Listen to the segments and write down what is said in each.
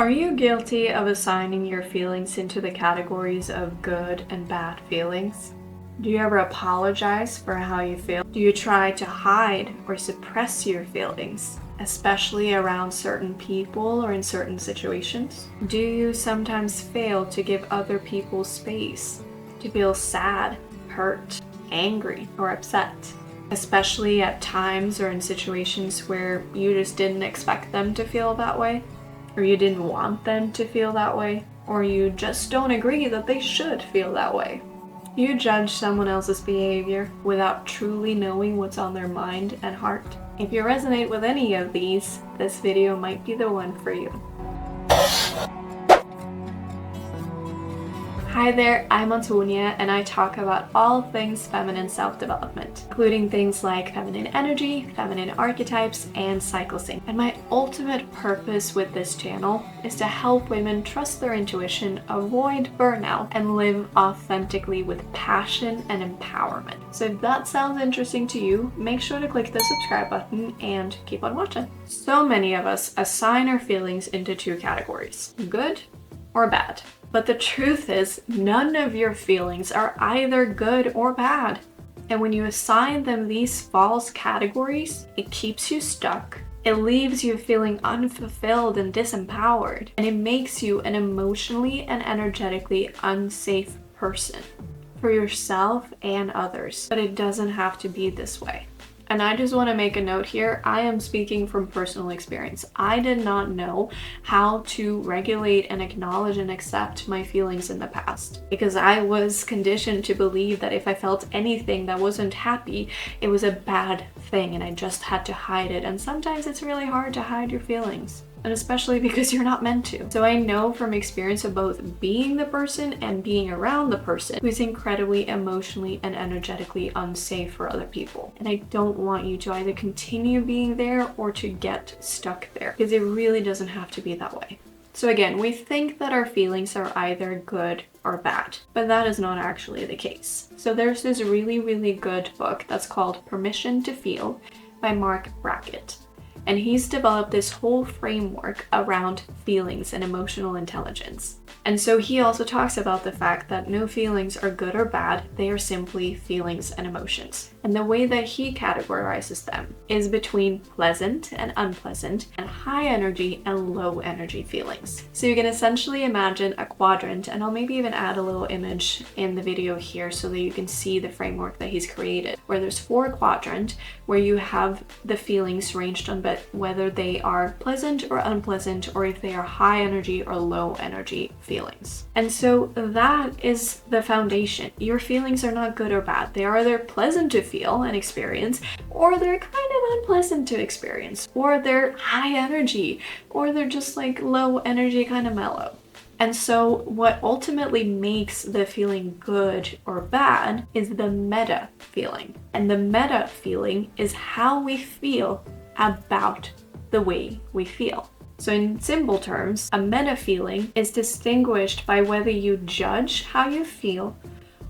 Are you guilty of assigning your feelings into the categories of good and bad feelings? Do you ever apologize for how you feel? Do you try to hide or suppress your feelings, especially around certain people or in certain situations? Do you sometimes fail to give other people space to feel sad, hurt, angry, or upset? Especially at times or in situations where you just didn't expect them to feel that way? Or you didn't want them to feel that way, or you just don't agree that they should feel that way. You judge someone else's behavior without truly knowing what's on their mind and heart. If you resonate with any of these, this video might be the one for you. Hi there, I'm Antonie, and I talk about all things feminine self-development, including things like feminine energy, feminine archetypes, and cycle sync. And my ultimate purpose with this channel is to help women trust their intuition, avoid burnout, and live authentically with passion and empowerment. So if that sounds interesting to you, make sure to click the subscribe button and keep on watching. So many of us assign our feelings into two categories, good or bad. But the truth is, none of your feelings are either good or bad. And when you assign them these false categories, it keeps you stuck. It leaves you feeling unfulfilled and disempowered. And it makes you an emotionally and energetically unsafe person for yourself and others. But it doesn't have to be this way. And I just want to make a note here, I am speaking from personal experience. I did not know how to regulate and acknowledge and accept my feelings in the past, because I was conditioned to believe that if I felt anything that wasn't happy, it was a bad thing and I just had to hide it. And sometimes it's really hard to hide your feelings, and especially because you're not meant to. So I know from experience of both being the person and being around the person who's incredibly emotionally and energetically unsafe for other people. And I don't want you to either continue being there or to get stuck there, because it really doesn't have to be that way. So again, we think that our feelings are either good or bad, but that is not actually the case. So there's this really good book that's called Permission to Feel by Mark Brackett. And he's developed this whole framework around feelings and emotional intelligence. And so he also talks about the fact that no feelings are good or bad, they are simply feelings and emotions. And the way that he categorizes them is between pleasant and unpleasant, and high energy and low energy feelings. So you can essentially imagine a quadrant, and I'll maybe even add a little image in the video here so that you can see the framework that he's created, where there's 4 quadrants where you have the feelings ranged on whether they are pleasant or unpleasant, or if they are high energy or low energy feelings. And so that is the foundation. Your feelings are not good or bad. They are either pleasant to feel and experience, or they're kind of unpleasant to experience, or they're high energy, or they're just like low energy, kind of mellow. And so what ultimately makes the feeling good or bad is the meta feeling. And the meta feeling is how we feel about the way we feel. So in simple terms, a meta feeling is distinguished by whether you judge how you feel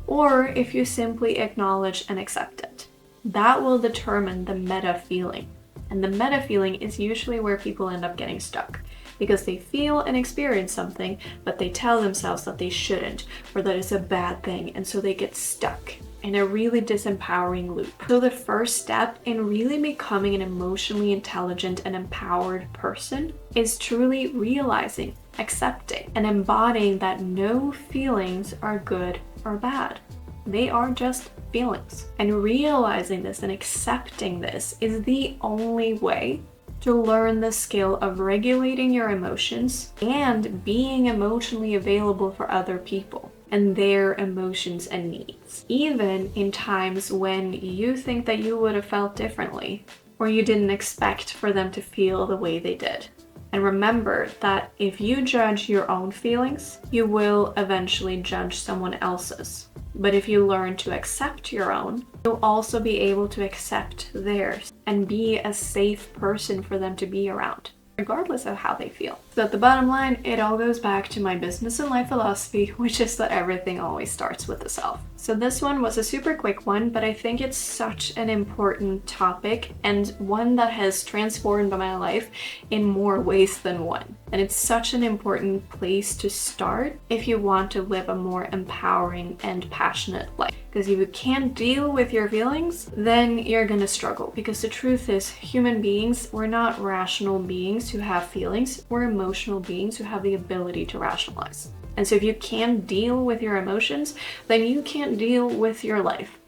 or if you simply acknowledge and accept it. That will determine the meta feeling. And the meta feeling is usually where people end up getting stuck, because they feel and experience something, but they tell themselves that they shouldn't, or that it's a bad thing, and so they get stuck in a really disempowering loop. So the first step in really becoming an emotionally intelligent and empowered person is truly realizing, accepting, and embodying that no feelings are good or bad. They are just feelings. And realizing this and accepting this is the only way to learn the skill of regulating your emotions and being emotionally available for other people and their emotions and needs, even in times when you think that you would have felt differently, or you didn't expect for them to feel the way they did. And remember that if you judge your own feelings, you will eventually judge someone else's. But if you learn to accept your own, you'll also be able to accept theirs and be a safe person for them to be around, regardless of how they feel. But the bottom line, it all goes back to my business and life philosophy, which is that everything always starts with the self. So this one was a super quick one, but I think it's such an important topic and one that has transformed my life in more ways than one. And it's such an important place to start if you want to live a more empowering and passionate life. Because if you can't deal with your feelings, then you're gonna struggle. Because the truth is, human beings, we're not rational beings who have feelings. We're emotional beings who have the ability to rationalize. And so if you can't deal with your emotions, then you can't deal with your life.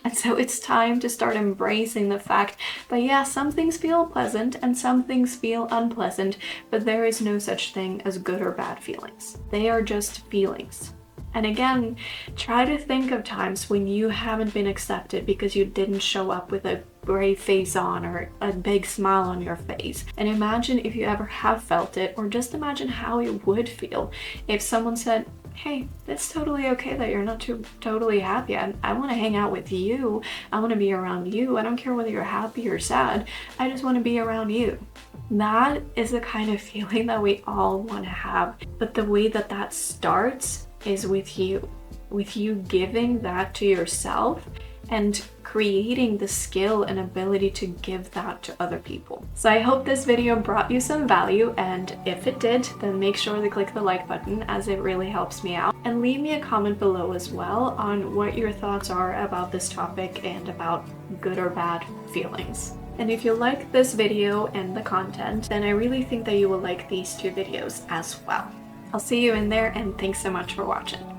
And so it's time to start embracing the fact that yeah, some things feel pleasant and some things feel unpleasant, but there is no such thing as good or bad feelings. They are just feelings. And again, try to think of times when you haven't been accepted because you didn't show up with a brave face on or a big smile on your face. And imagine if you ever have felt it, or just imagine how it would feel if someone said, hey, it's totally okay that you're not totally happy. I want to hang out with you. I want to be around you. I don't care whether you're happy or sad. I just want to be around you. That is the kind of feeling that we all want to have. But the way that that starts is with you giving that to yourself and creating the skill and ability to give that to other people. So I hope this video brought you some value, and if it did, then make sure to click the like button as it really helps me out. And leave me a comment below as well on what your thoughts are about this topic and about good or bad feelings. And if you like this video and the content, then I really think that you will like these two videos as well. I'll see you in there, and thanks so much for watching.